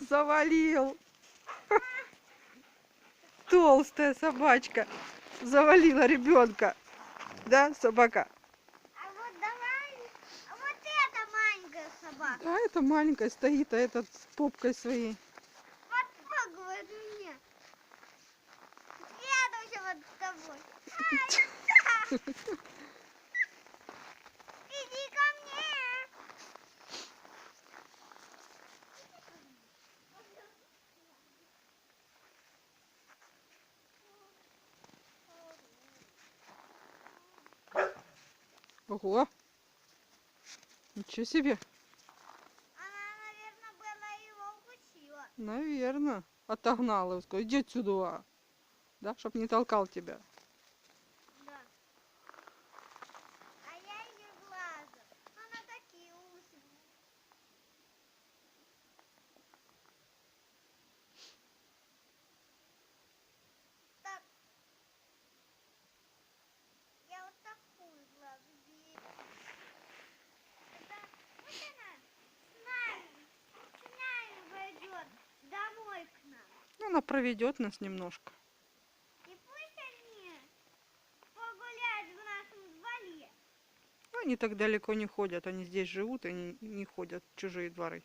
Завалил. Толстая собачка завалила ребенка. Да, собака? А вот давай, а вот эта маленькая собака. Да, это маленькая стоит, а этот с попкой своей. Подпугивает меня. Следующий вот с тобой. Иди ко мне. Ого! Ничего себе! Она, наверное, была его укусила. Наверное. Отогнала его. Сказала, иди отсюда. Да, чтоб не толкал тебя. Да. А я ее глаза. Она такие усы. Так. Я вот такую глазу вижу. Это вот она с нами войдет домой к нам. Ну, она проведет нас немножко. И пусть они погуляют в нашем дворе. Они так далеко не ходят. Они здесь живут и не ходят в чужие дворы.